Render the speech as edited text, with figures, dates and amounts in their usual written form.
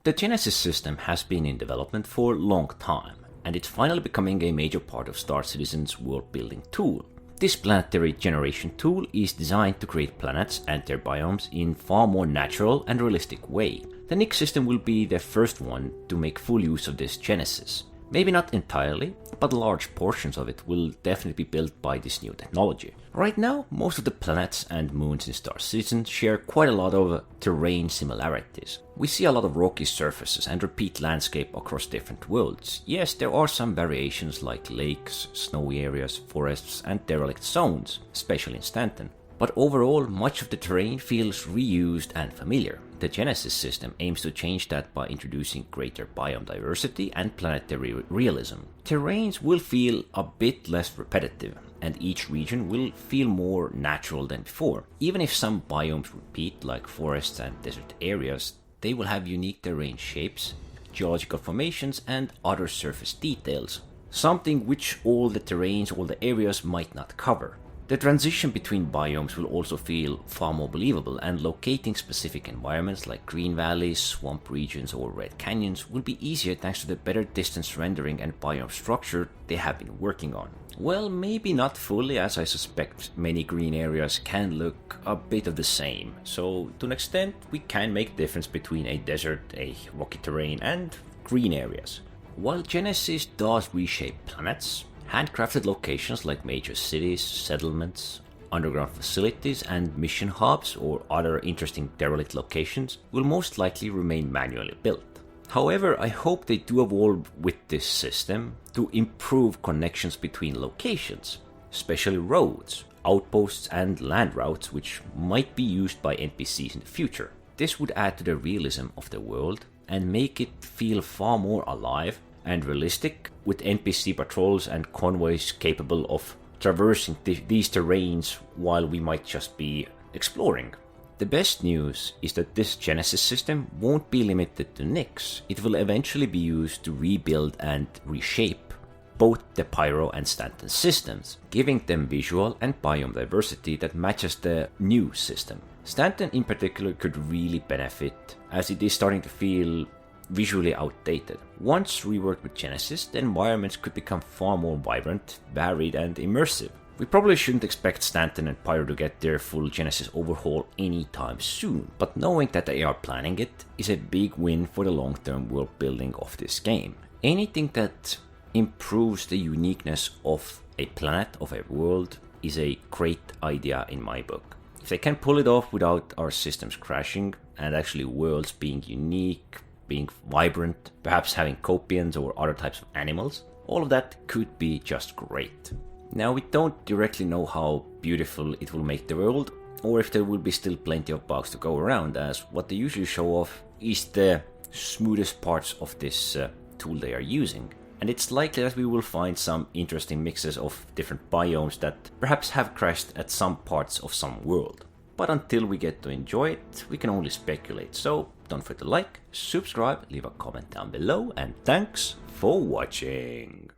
The Genesis system has been in development for a long time, and it's finally becoming a major part of Star Citizen's world-building tool. This planetary generation tool is designed to create planets and their biomes in far more natural and realistic way. The Nyx system will be the first one to make full use of this Genesis. Maybe not entirely, but large portions of it will definitely be built by this new technology. Right now, most of the planets and moons in Star Citizen share quite a lot of terrain similarities. We see a lot of rocky surfaces and repeat landscape across different worlds. Yes, there are some variations like lakes, snowy areas, forests and derelict zones, especially in Stanton. But overall, much of the terrain feels reused and familiar. The Genesis system aims to change that by introducing greater biome diversity and planetary realism. Terrains will feel a bit less repetitive, and each region will feel more natural than before. Even if some biomes repeat, like forests and desert areas, they will have unique terrain shapes, geological formations and other surface details, something which all the terrains, all the areas might not cover. The transition between biomes will also feel far more believable, and locating specific environments like green valleys, swamp regions or red canyons will be easier thanks to the better distance rendering and biome structure they have been working on. Well, maybe not fully, as I suspect many green areas can look a bit of the same, so to an extent we can make the difference between a desert, a rocky terrain and green areas. While Genesis does reshape planets, handcrafted locations like major cities, settlements, underground facilities and mission hubs or other interesting derelict locations will most likely remain manually built. However, I hope they do evolve with this system to improve connections between locations, especially roads, outposts and land routes which might be used by NPCs in the future. This would add to the realism of the world and make it feel far more alive and realistic, with NPC patrols and convoys capable of traversing these terrains while we might just be exploring. The best news is that this Genesis system won't be limited to Nyx. It will eventually be used to rebuild and reshape both the Pyro and Stanton systems, giving them visual and biome diversity that matches the new system. Stanton in particular could really benefit, as it is starting to feel visually outdated. Once reworked with Genesis, the environments could become far more vibrant, varied and immersive. We probably shouldn't expect Stanton and Pyro to get their full Genesis overhaul anytime soon, but knowing that they are planning it is a big win for the long-term world building of this game. Anything that improves the uniqueness of a planet, of a world, is a great idea in my book. If they can pull it off without our systems crashing and actually worlds being unique, being vibrant, perhaps having copians or other types of animals, all of that could be just great. Now, we don't directly know how beautiful it will make the world, or if there will be still plenty of bugs to go around, as what they usually show off is the smoothest parts of this tool they are using. And it's likely that we will find some interesting mixes of different biomes that perhaps have crashed at some parts of some world. But until we get to enjoy it, we can only speculate, so don't forget to like, subscribe, leave a comment down below, and thanks for watching!